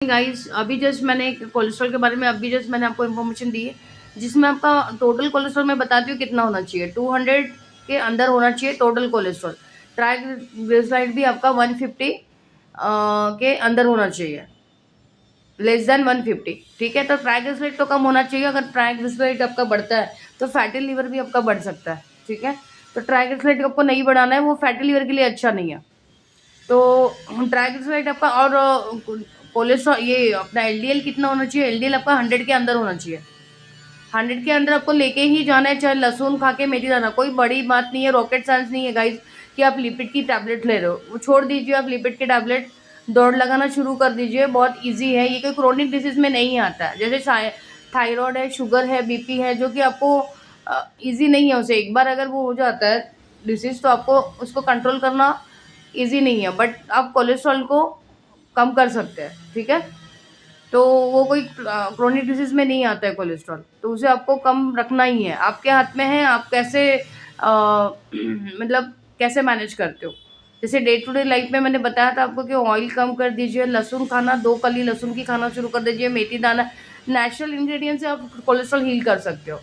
Guys अभी just मैंने cholesterol के बारे में आपको इन्फॉर्मेशन दी है, जिसमें आपका टोटल कोलेस्ट्रॉल मैं बताती हूँ कितना होना चाहिए। 200 के अंदर होना चाहिए टोटल कोलेस्ट्रॉल। ट्राइग्लिसराइड भी आपका 150 के अंदर होना चाहिए, लेस देन 150। ठीक है, तो ट्राइग्लिसराइड तो कम होना चाहिए। अगर ट्राइग्लिसराइड आपका बढ़ता है तो फैटी लिवर भी आपका बढ़ सकता है। ठीक है, तो ट्राइग्लिसराइड आपको नहीं बढ़ाना है, वो फैटी लिवर के लिए अच्छा नहीं है। तो ट्राइग्लिसराइड आपका और कोलेस्ट्रॉल, ये अपना एलडीएल कितना होना चाहिए? एलडीएल आपका 100 के अंदर होना चाहिए। 100 के अंदर आपको लेके ही जाना है, चाहे लहसुन खा के मेथी दाना। कोई बड़ी बात नहीं है, रॉकेट साइंस नहीं है गाइस कि आप लिपिड की टैबलेट ले रहे हो। वो छोड़ दीजिए, आप लिपिड की टैबलेट दौड़ लगाना शुरू कर दीजिए। बहुत ईजी है, ये कोई क्रोनिक डिजीज में नहीं आता है। जैसे थायराइड है, शुगर है, बीपी है, जो कि आपको ईजी नहीं है। उसे एक बार अगर वो हो जाता है डिसीज, तो आपको उसको कंट्रोल करना ईजी नहीं है, बट आप कोलेस्ट्रॉल को कम कर सकते हैं। ठीक है, तो वो कोई क्रोनिक डिजीज में नहीं आता है कोलेस्ट्रॉल, तो उसे आपको कम रखना ही है। आपके हाथ में है, आप कैसे मतलब कैसे मैनेज करते हो। जैसे डे टू डे लाइफ में मैंने बताया था आपको कि ऑयल कम कर दीजिए, लहसुन खाना 2 कली लहसुन की खाना शुरू कर दीजिए, मेथी दाना, नेचुरल इंग्रेडिएंट से आप कोलेस्ट्रॉल हील कर सकते हो।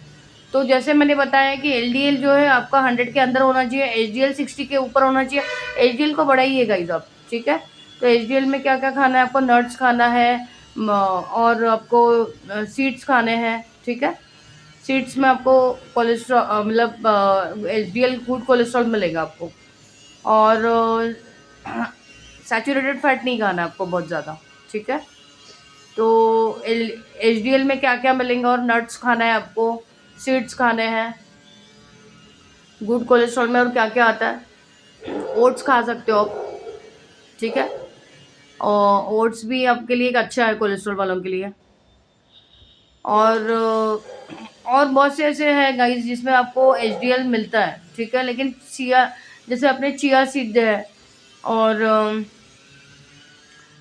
तो जैसे मैंने बताया कि एलडीएल जो है आपका 100 के अंदर होना चाहिए, एचडीएल 60 के ऊपर होना चाहिए। एचडीएल को बढ़ाइएगा गाइस आप। ठीक है, तो एचडीएल में क्या क्या खाना है आपको? नट्स खाना है, और आपको सीड्स खाने हैं। ठीक है, सीड्स में आपको कोलेस्ट्रॉल मतलब एचडीएल गुड कोलेस्ट्रॉल मिलेगा आपको। और सैचुरेटेड फैट नहीं खाना है आपको बहुत ज़्यादा। ठीक है, तो एचडीएल में क्या क्या मिलेंगे? और नट्स खाना है आपको, सीड्स खाने हैं गुड कोलेस्ट्रॉल में। और क्या क्या आता है? ओट्स खा सकते हो आप। ठीक है, और ओट्स भी आपके लिए एक अच्छा है कोलेस्ट्रॉल वालों के लिए। और बहुत से ऐसे हैं गाइस जिसमें आपको एचडीएल मिलता है। ठीक है, लेकिन चिया, जैसे अपने चिया सीड है, और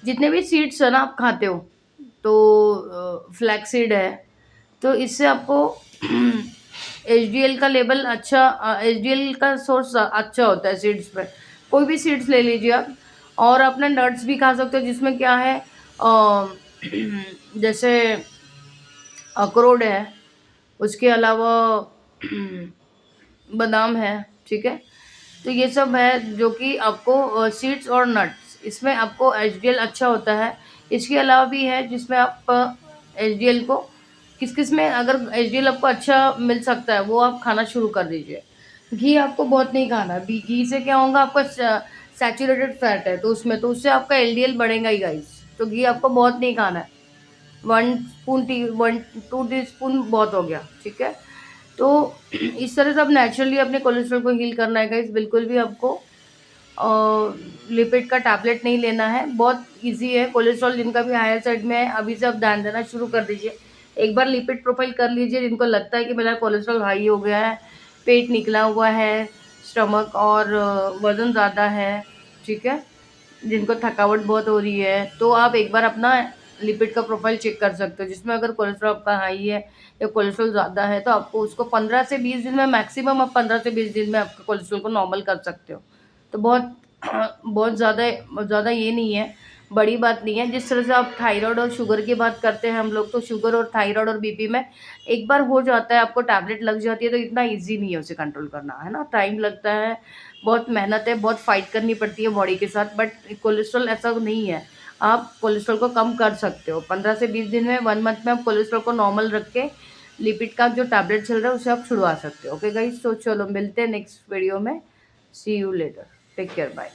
जितने भी सीड्स है ना आप खाते हो, तो फ्लैक्स सीड है, तो इससे आपको एचडीएल का लेवल अच्छा, एचडीएल का सोर्स अच्छा होता है सीड्स पे। कोई भी सीड्स ले लीजिए आप। और अपना नट्स भी खा सकते हो, जिसमें क्या है जैसे अखरोट है, उसके अलावा बादाम है। ठीक है, तो ये सब है जो कि आपको सीड्स और नट्स, इसमें आपको एचडीएल अच्छा होता है। इसके अलावा भी है जिसमें आप एचडीएल को किस किस में, अगर एचडीएल आपको अच्छा मिल सकता है वो आप खाना शुरू कर दीजिए। घी आपको बहुत नहीं खाना है। घी से क्या होगा? आपका सैचुरेटेड फैट है, तो उसमें तो उससे आपका एलडीएल बढ़ेगा ही गाइस। तो घी आपको बहुत नहीं खाना है। 1 2 टी स्पून बहुत हो गया। ठीक है, तो इस तरह से आप नेचुरली अपने कोलेस्ट्रॉल को हील करना है गाइस। बिल्कुल भी आपको लिपिड का टैबलेट नहीं लेना है। बहुत इजी है। कोलेस्ट्रॉल जिनका भी हायर साइड में है, अभी से आप ध्यान देना शुरू कर दीजिए। एक बार लिपिड प्रोफाइल कर लीजिए। जिनको लगता है कि मेरा कोलेस्ट्रॉल हाई हो गया है, पेट निकला हुआ है, स्टमक, और वज़न ज़्यादा है। ठीक है, जिनको थकावट बहुत हो रही है, तो आप एक बार अपना लिपिड का प्रोफाइल चेक कर सकते हो, जिसमें अगर कोलेस्ट्रॉल आपका हाई है या कोलेस्ट्रॉल ज़्यादा है, तो आपको उसको 15 से 20 दिन में, मैक्सिमम आप 15 से 20 दिन में आपके कोलेस्ट्रॉल को नॉर्मल कर सकते हो। तो बहुत बहुत ज़्यादा ज़्यादा ये नहीं है, बड़ी बात नहीं है। जिस तरह से आप थायराइड और शुगर की बात करते हैं हम लोग, तो शुगर और थायराइड और बीपी में एक बार हो जाता है, आपको टैबलेट लग जाती है, तो इतना ईजी नहीं है उसे कंट्रोल करना, है ना। टाइम लगता है, बहुत मेहनत है, बहुत फाइट करनी पड़ती है बॉडी के साथ। बट कोलेस्ट्रॉल ऐसा नहीं है, आप कोलेस्ट्रॉल को कम कर सकते हो 15 से 20 दिन में, 1 मंथ में आप कोलेस्ट्रॉल को नॉर्मल रख के लिपिड का जो टैबलेट चल रहा है उसे आप छुड़वा सकते हो। ओके गाइस, तो चलो मिलते हैं नेक्स्ट वीडियो में। See you later, take care, bye.